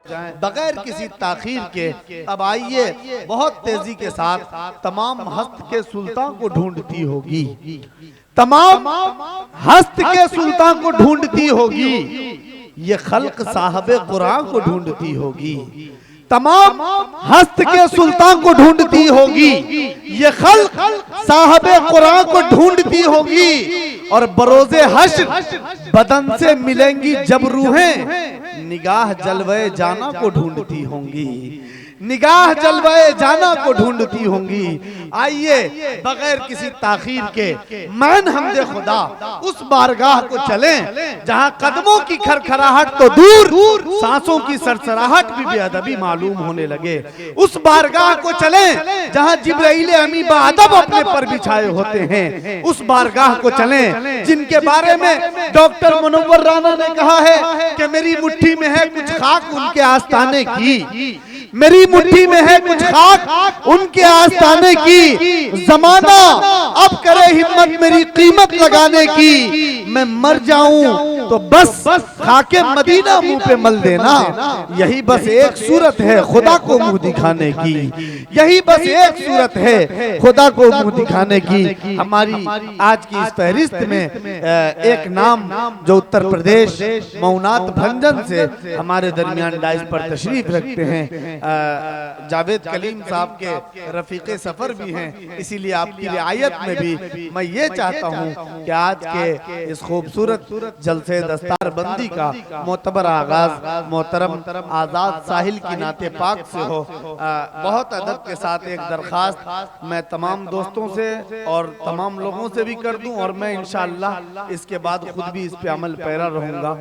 बगैर किसी ताखीर के अब आइए बहुत तेजी के साथ तमाम हस्त के सुल्तान को ढूंढती होगी, तमाम हस्त के सुल्तान को ढूंढती होगी, ये खल्क साहबे कुरान को ढूंढती होगी, तमाम हस्त के सुल्तान को ढूंढती होगी, ये खल्क साहबे कुरान को ढूंढती होगी। और बरोज़े हश्र बदन से मिलेंगी जब रूहें, निगाह जलवे जाना को ढूंढती होंगी, निगाह जलवे जाना को ढूंढती होंगी। आइए बगैर किसी ताखीर के मैन हमदे खुदा उस बारगाह को चलें जहां कदमों की खरखराहट तो दूर सांसों की सरसराहट भी बेअदबी मालूम होने लगे। उस बारगाह को चलें जहां जिब्राइल अमी बाअदब अपने पर बिछाए होते हैं। उस बारगाह को चलें जिनके बारे में डॉक्टर मुनव्वर राना ने कहा है कि मेरी मुट्ठी में है कुछ खाक उनके आस्ताने की, मेरी मुट्ठी में है कुछ खाक उनके आस्ताने की, जमाना अब करे हिम्मत मेरी कीमत लगाने की, मैं मर जाऊं तो बस खाके मदीना मुंह पे मल देना। यही बस एक सूरत है खुदा को मुंह दिखाने की, यही बस एक सूरत है खुदा को मुंह दिखाने की। हमारी आज की इस फहरिस्त में एक नाम जो उत्तर प्रदेश मौनात भंजन से हमारे दरमियान डाइस पर तशरीफ रखते हैं, जावेद कलीम साहब के रफीके सफर भी हैं, इसीलिए आपकी रियायत में भी मैं ये चाहता हूँ कि आज के इस खूबसूरत जलसे दस्तार बंदी का मोतबर आगाज मोहतरम आजाद साहिल की नाते पाक से हो। बहुत अदब के साथ एक दरखास्त मैं तमाम दोस्तों से और तमाम लोगों से भी कर दूं, और मैं इंशाअल्लाह इसके बाद खुद भी इस पे अमल पैरा रहूंगा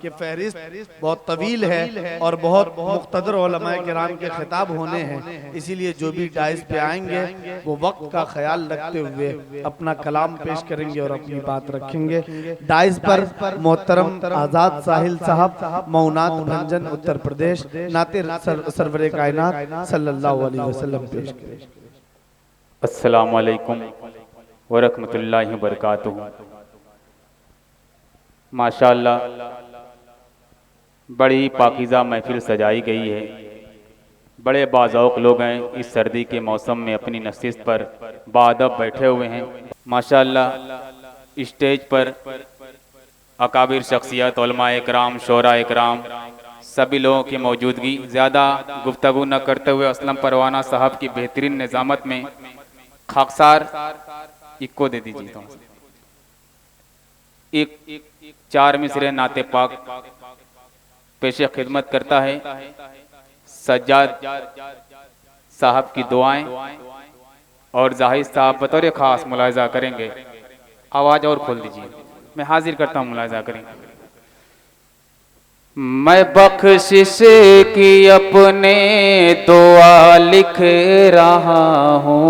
कि फहरिस्त बहुत तवील है और बहुत मुख्तदर उलमाए किराम के खिताब होने हैं, इसीलिए जो भी डाइस पे आएंगे वो वक्त का ख्याल रखते हुए अपना कलाम पेश करेंगे और अपनी बात रखेंगे। डाइस पर मोहतरम आजाद साहिल साहब मौनात भंजन उत्तर प्रदेश नाते सरवरे कायनात सल्लल्लाहु अलैहि वसल्लम पेश करें। अस्सलामु अलैकुम व रहमतुल्लाहि व बरकातुहू। माशाअल्लाह बड़ी पाकीज़ा महफिल सजाई गई है, बड़े बाज़ौक़ लोग हैं इस सर्दी के मौसम में अपनी नशिस्त पर बाअदब बैठे हुए हैं। माशाअल्लाह स्टेज पर अकाबिर शख्सियत उलमाए इकराम शोरा इकराम सभी लोगों की मौजूदगी, ज़्यादा गुफ्तगू न करते हुए असलम परवाना साहब की बेहतरीन निज़ामत में खाकसार इक्को दे दीजिए तो एक चार मिसरे नाते पाक पेशे खिदमत करता है। सज्जाद साहब की दुआएं और जाहिद साहब बतौर खास मुलाहिजा करेंगे। आवाज और खोल दीजिए, मैं हाजिर करता हूँ, मुलाहिजा करेंगे। मैं बख्शिश की अपने दुआ लिख रहा हूँ,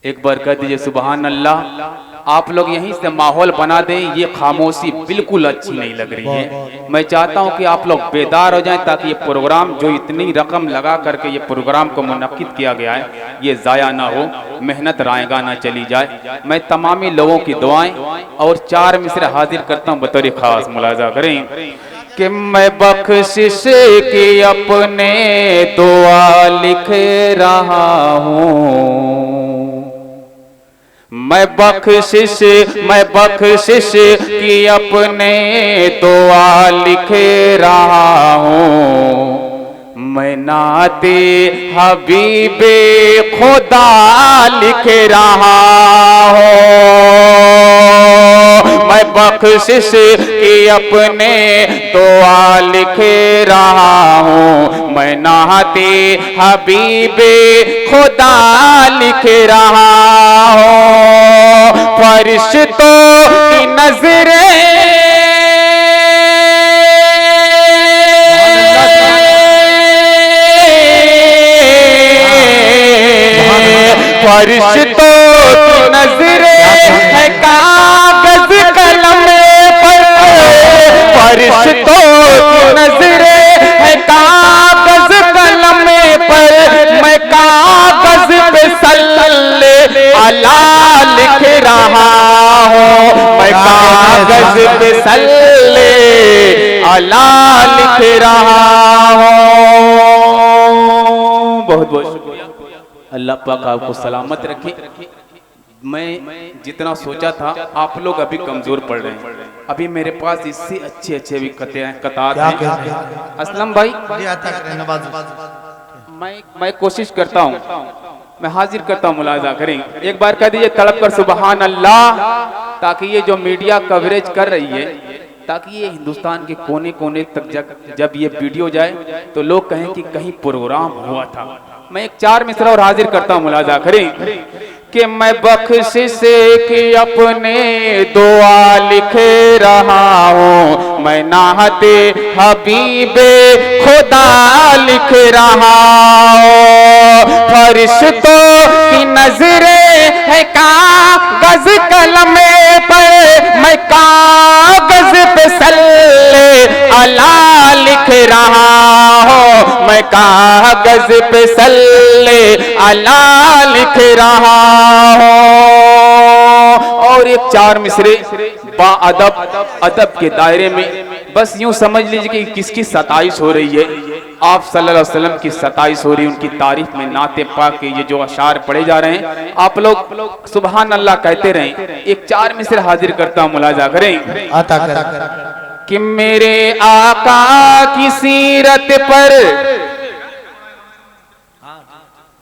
एक बार कह दीजिए सुबहान अल्लाह। आप लोग यहीं से माहौल बना दें, ये खामोशी बिल्कुल अच्छी नहीं लग रही है। मैं चाहता हूं कि आप लोग बेदार हो जाएं ताकि ये प्रोग्राम जो इतनी रकम लगा करके ये प्रोग्राम को मुनक्किद किया गया है ये ज़ाया ना हो, मेहनत रायगा ना चली जाए। मैं तमामी लोगों की दुआएं और चार मिसरे हाजिर करता हूँ बतौर खास, मुलाहिजा करें कि मैं बख्शिश की अपने दुआ लिख रहा हूँ, मैं बख्शिश की अपने दुआ लिख रहा हूँ, मैं नाते हबीबे खुदा लिख रहा हूँ, मैं बख्शिश की अपने दुआ लिख रहा हूँ, मैं नाते हबीबे खुदा लिख रहा हूँ। फरिश्तों की नजरें फरिश्तों की नजरें है कागज कलम पर, फरिश्तों की नजरें है कागज कलम पर, मैं कागज पे सल्ले अला लिख रहा हूँ, मैं कागज पे सल्ले अला लिख रहा हूँ। बहुत बहुत शुक्रिया, अल्लाह पाक आपको सलामत रखे। मैं जितना सोचा था आप लोग अभी कमजोर पड़ रहे हैं, अभी मेरे पास इससे अच्छे अच्छे भी कतार हैं। असलम भाई मैं कोशिश करता हूँ, मैं हाजिर करता हूँ, मुलाजा करें। एक बार कह दीजिए तड़प कर सुबहान अल्लाह, ताकि ये जो मीडिया कवरेज कर रही है, ताकि ये हिंदुस्तान के कोने कोने तक जब ये वीडियो जाए तो लोग कहें कि कहीं प्रोग्राम हुआ था। मैं एक 4 मिसरा और हाजिर करता हूँ, मुलाजा करें कि मैं बख्शिश की अपने दुआ लिख रहा हूँ, मैं नाहते हबीबे खुदा लिख रहा हूँ। फरिश्तों की नजरें है कागज कलमे पर, मैं कागज पे सल्ले अला लिख रहा हूँ, मैं कागज पे सल्ले अला लिख रहा हूँ। और एक 4 मिसरे अदब के दायरे में, बस यूं समझ लीजिए कि किसकी 27 हो रही है। आप सल्लल्लाहु अलैहि वसल्लम की 27 हो रही है, उनकी तारीफ में नाते पाक के ये जो अशार पढ़े जा रहे हैं, आप लोग सुबहान अल्लाह कहते रहें। एक 4 मिसरे हाजिर करता हूँ, मुलाजा करें कि मेरे आका की सीरत पर,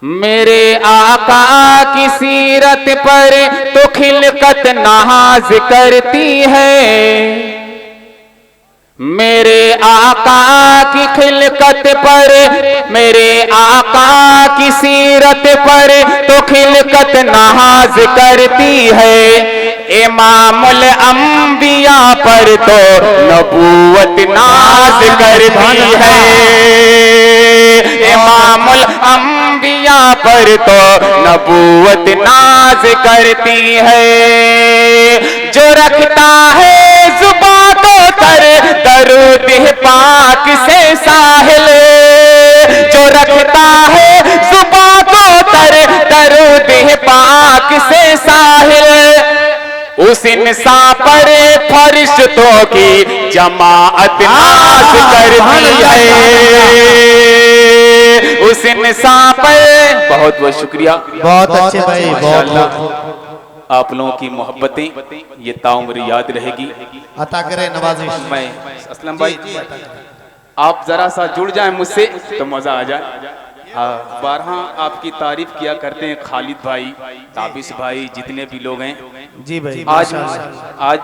मेरे आका की सीरत पर तो खिलकत नाज करती है, मेरे आका की खिलकत पर, मेरे आका की सीरत पर तो खिलकत नाज करती है। इमामुल अंबिया पर तो नबूवत नाज करती है, इमामुल अंबिया पर तो नबूवत नाज करती है। जो रखता है जुबान को तर दरूद पाक से साहिल, जो रखता है जुबान को तर दरूद पाक से साहिल, उस इंसान पर फरिश्तों की जमाअत नाज करती है, उस इंसान पर। बहुत बहुत शुक्रिया, बहुत अच्छे भाई, बहुत आप लोगों की मोहब्बतें ये ताउम्र याद रहेगी, अता करे नवाजिश। मैं असलम भाई आप जरा सा जुड़ जाएं मुझसे तो मजा आ जाए। बारहा आपकी तारीफ किया करते हैं खालिद भाई, ताबिश भाई, जितने भी लोग हैं जी भाई। आज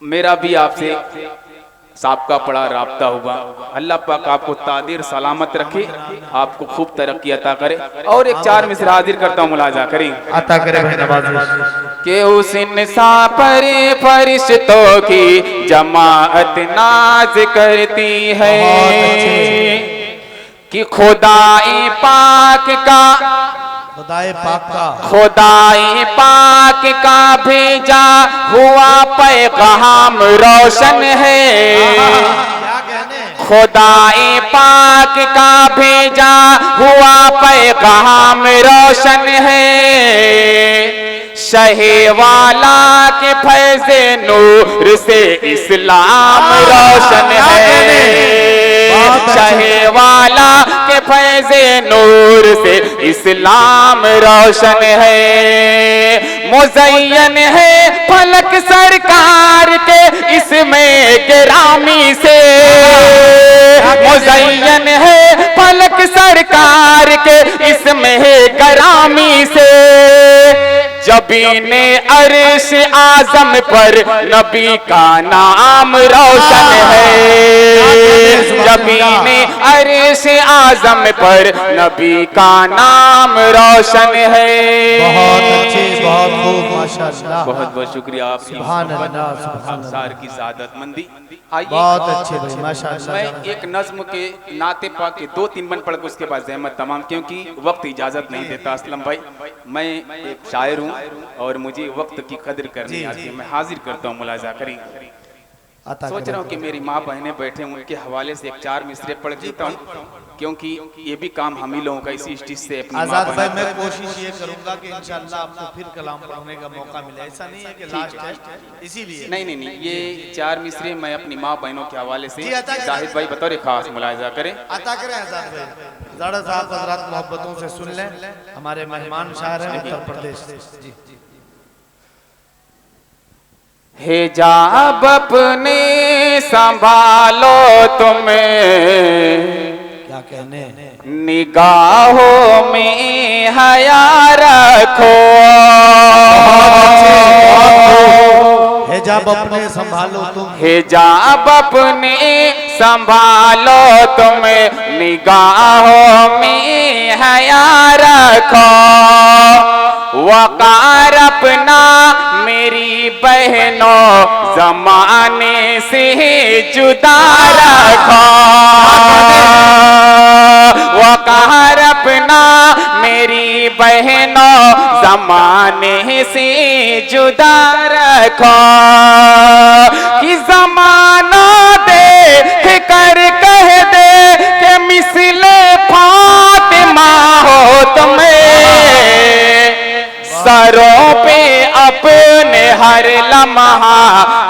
मेरा भी आपसे साबका पड़ा राब्ता हुआ। अल्लाह पाक आपको तादीर सलामत रखे, आपको खूब तरक्की अता करे। और एक 4 मिसरा हाजिर करता हूँ, मुलाजा करें। अता करे भाई नवाजिश। के उस इंसान पर फरिश्तों की जमाअत नाज करती है कि खुदाए पाक का, खुदाए पाक का, खुदाए पाक का भेजा हुआ पैगाम रोशन है, खुदाए पाक का भेजा हुआ पैगाम रोशन है। शहे वाला के फैज़े नूर से इस्लाम रोशन है, शहे वाला के फैज़े नूर से इस्लाम रोशन है। मुज़य्यन है फलक सरकार के इसमें गिरामी से, मुज़य्यन है फलक सरकार के इसमें गिरामी से। जबीने अर्श आज़म पर नबी का नाम रोशन है, जबीने अर्श आज़म पर नबी का नाम रोशन है। बहुत अच्छे, बहुत खूब, माशाअल्लाह। बहुत बहुत शुक्रिया आप सुभान अल्लाह, सुभान अंसार की सादतमंदी। आइए बहुत अच्छे भाई, माशाअल्लाह। मैं एक नज्म के नाते पाक के 2-3 बन पढ़ के उसके बाद ज़हमत तमाम, क्योंकि वक्त इजाजत नहीं देता। असलम भाई मैं एक शायर हूँ और मुझे वक्त की कदर करनी आती है। मैं हाजिर करता हूँ, मुलाजा करें। अता सोच करे। रहा हूँ कि मेरी माँ बहनें बैठे हैं, उनके हवाले से एक 4 मिसरे पढ़ देता हूँ, क्योंकि ये भी काम हम ही लोगों का इसी स्टेज से अपनी माँ आजाद भाई, बहनों मैं कोशिश ये करूंगा कि इंशाल्लाह आपको फिर कलाम पढ़ने का मौका मिले। ऐसा नहीं है कि लास्ट है, इसीलिए नहीं, ये 4 मिसरे मैं अपनी माँ बहनों के हवाले से जी, अता करें। जाहिद भाई बतौर खास मुलाहिजा करें। अता करें आजाद भाई। ज़ाड़ा साहब हजरात मोहब्बतों से सुन लें, हमारे मेहमान शायर हैं उत्तर प्रदेश से। जी हिजाब अपने संभालो तुम्हें, क्या कहने, निगाहों में हया रखो। हिजाब अपने संभालो तुम, हिजाब अपने संभालो तुम, निगाहों में हया रखो। वकार अपना मेरी बहनों जमाने से जुदा रखो। वकार अपना मेरी बहनों जमाने से जुदा रखो। कि जमाना देख कर कह दे कि मिसले फातिमा हो तुम्हें। सरों पे अपने हर लम्हा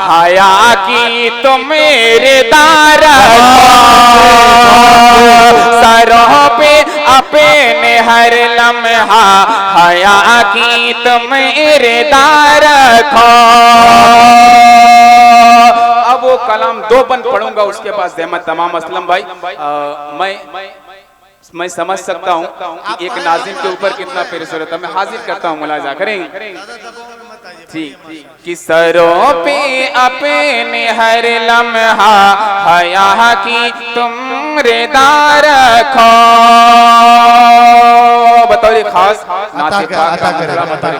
हया की तुम मेरे दार रखो। सरों पे अपने हर लम्हा हया की तुम मेरे दार रखो। अब वो कलाम 2 बंद पढ़ूंगा, उसके बाद जहमत तमाम असलम भाई। मैं समझ सकता हूँ कि एक नाज़िम के ऊपर कितना पेशर होता है। मैं हाजिर करता हूँ, मुलाजा करें। ठीक, कि सरों पे अपने हर लम्हा हया की तुम रेदार रखो। बतौर खास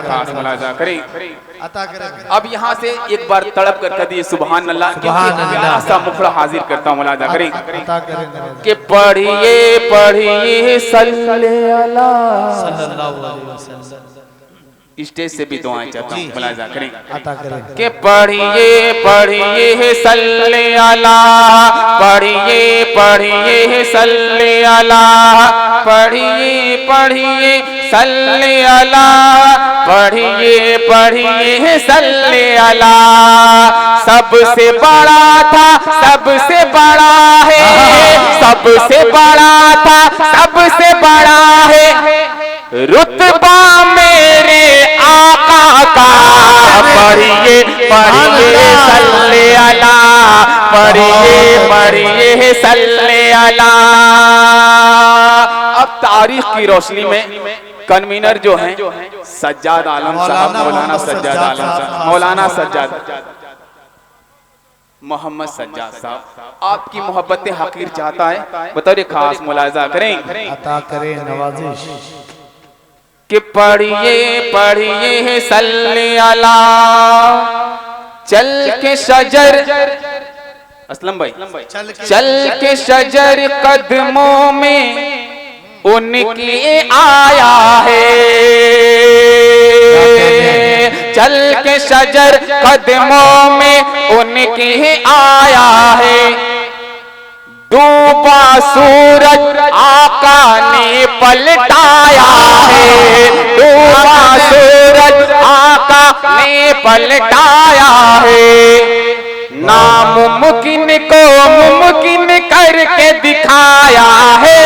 खास मुलाजा करें। अता करें। अब यहाँ से एक बार तड़प कर कदी सुभान अल्लाह, प्यारा सा मुखड़ा हाजिर करता हूँ, मुलाजा करें। अता करें कि पढ़िए पढ़िए सल्लल्लाहु सल्लल्लाहु अलैहि वसल्लम। स्टेज से भी दुआएं चाहता हूँ, मुलाजा करें। अता करें। कि पढ़िए पढ़िए सल्लल्लाहु, पढ़िए पढ़िए सल्लल्लाहु, पढ़िए पढ़िए सल्लल्लाहु, पढ़िए पढ़िए सल्लल्लाहु। सबसे बड़ा था, सबसे बड़ा है, सबसे बड़ा था, सबसे बड़ा है रुतबा मेरे आका का। पढ़िए पढ़िए सल्लल्लाहु, पढ़िए पढ़िए सल्लल्लाहु। अब तारीख की रोशनी में कन्वीनर जो हैं सज्जाद आलम साहब, मौलाना सज्जाद आलम साहब, मौलाना सज्जाद मोहम्मद सज्जाद साहब, आपकी मोहब्बत हकीर चाहता है, बतौर खास मुलाजा करें। अता करें नवाजिश। कि पढ़िए पढ़िए सल्लल्लाहु, चल के शजर असलम भाई, चल के शजर कदमों में उनकी आया है। चल के शजर कदमों में उनकी आया है। डूबा सूरज आका ने पलटाया है। डूबा सूरज आका ने पलटाया है। नामुमकिन को मुमकिन करके दिखाया है।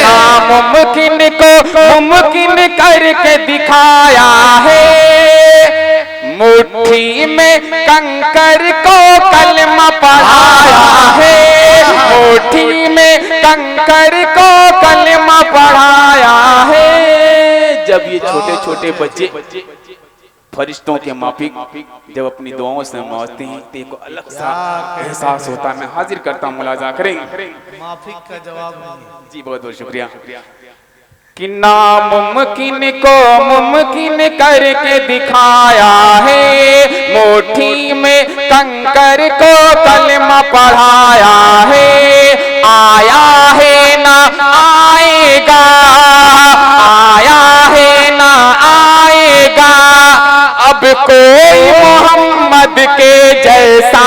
नामुमकिन को मुमकिन करके दिखाया है। मुट्ठी में कंकर को कलमा पढ़ाया है। मुट्ठी में कंकर को कलमा पढ़ाया है। जब ये छोटे छोटे बच्चे फरिश्तों के माफिक जब अपनी दुआओं से मांगते हैं तो एक अलग सा एहसास होता है। मैं हाजिर करता हूँ, मुलाजा करें। माफिक का जवाब नहीं। जी बहुत बहुत शुक्रिया। कि नामुमकिन को मुमकिन करके दिखाया है। मुट्ठी में कंकर को कलमा पढ़ाया है। आया है ना आएगा, आया है ना आएगा, अब कोई मोहम्मद मोहम्मद के जैसा।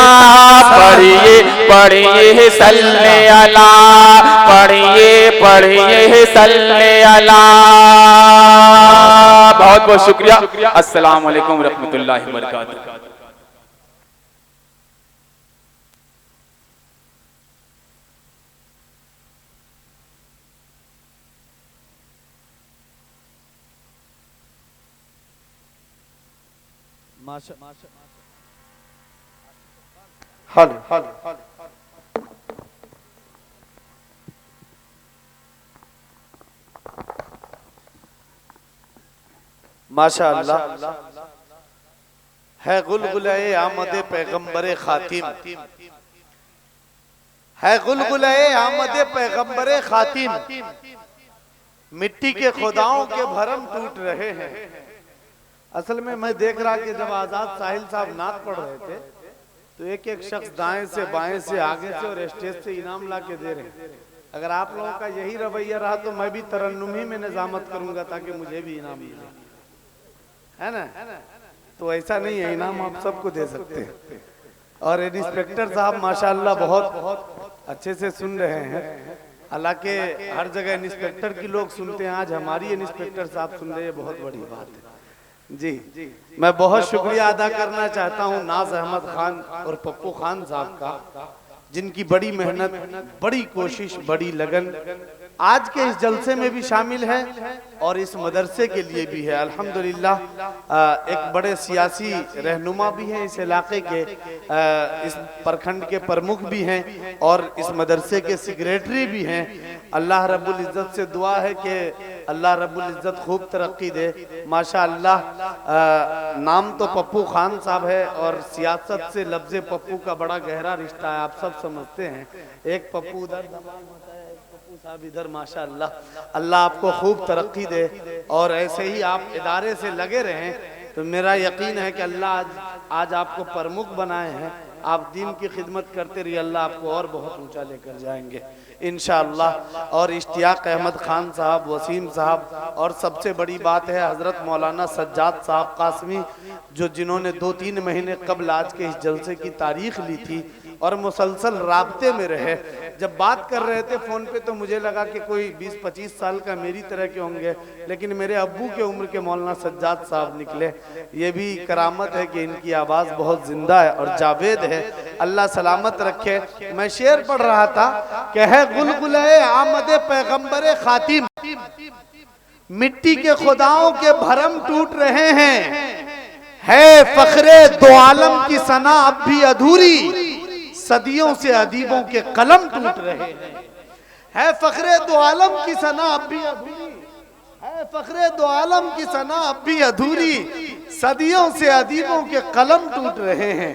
पढ़िए पढ़िए सल्ले अला, पढ़िए पढ़िए सल्ले अला। बहुत बहुत शुक्रिया। अस्सलाम वालेकुम रहमतुल्लाहि व बरकातहू। माशाअल्लाह है गुलगुलाए आमदे पैगंबरे खातिम, है गुलगुलाए आमदे पैगंबरे खातिम। मिट्टी के खुदाओं के भरम टूट रहे हैं। असल में मैं देख रहा कि जब आजाद साहिल साहब नात पढ़ रहे थे तो एक एक शख्स दाएं से बाएं से आगे से और स्टेज से इनाम ला के दे रहे हैं। अगर आप लोगों का यही रवैया रहा तो मैं भी तरन्नुम ही में निजामत करूंगा ताकि मुझे भी इनाम मिले, है ना। तो ऐसा नहीं है, इनाम आप सबको दे सकते हैं। और इंस्पेक्टर साहब माशाअल्लाह बहुत अच्छे से सुन रहे हैं। हालांकि हर जगह इंस्पेक्टर की लोग सुनते हैं, आज हमारी इंस्पेक्टर साहब सुन रहे हैं, बहुत बड़ी बात है जी। मैं बहुत शुक्रिया अदा करना चाहता हूं नाज अहमद खान और पप्पू खान साहब का, जिनकी बड़ी मेहनत, बड़ी कोशिश, बड़ी लगन आज के इस जलसे में भी शामिल है और इस मदरसे के लिए भी है। अल्हम्दुलिल्लाह एक बड़े सियासी रहनुमा भी हैं इस इलाके के, इस प्रखंड के प्रमुख भी हैं और इस मदरसे के सेक्रेटरी भी हैं। अल्लाह रब्बुल इज़्ज़त से दुआ है कि अल्लाह रब्बुल इज़्ज़त खूब तरक्की दे। माशाअल्लाह नाम तो पप्पू खान साहब है और सियासत से लफ्ज़ पप्पू का बड़ा गहरा रिश्ता है, आप सब समझते हैं। एक पप्पू उधर साहब इधर, माशाअल्लाह अल्लाह आपको खूब तरक्की दे और ऐसे ही आप इदारे से लगे रहें। तो मेरा यकीन है कि अल्लाह आज आपको प्रमुख बनाए हैं, आप दीन की खिदमत करते रहिए, अल्लाह आपको और बहुत ऊंचा लेकर जाएंगे इंशाअल्लाह। और इश्तियाक अहमद खान साहब, वसीम साहब और सबसे बड़ी बात है हज़रत मौलाना सज्जाद साहब कासमी, जो जिन्होंने 2-3 महीने कबल आज के इस जलसे की तारीख ली थी और मुसलसल राब्ते में रहे। जब बात कर रहे थे फ़ोन पे तो मुझे लगा कि कोई 20-25 साल का मेरी तरह के होंगे, लेकिन मेरे अब्बू के उम्र के मौलाना सज्जाद साहब निकले। ये भी करामत है कि इनकी आवाज़ बहुत जिंदा है और जावेद है, अल्लाह सलामत रखे। मैं शेर पढ़ रहा था कि है गुलगुलाए आमदे पैगंबरे खातिम, मिट्टी के खुदाओं के भरम टूट रहे हैं, है फखरे दो आलम की सना अब भी अधूरी, सदियों से अदीबों के कलम टूट रहे हैं। है फखरे दो आलम की सना अब भी अधूरी, है फखरे दो आलम की सना अब भी अधूरी, सदियों से अदीबों के कलम टूट रहे हैं।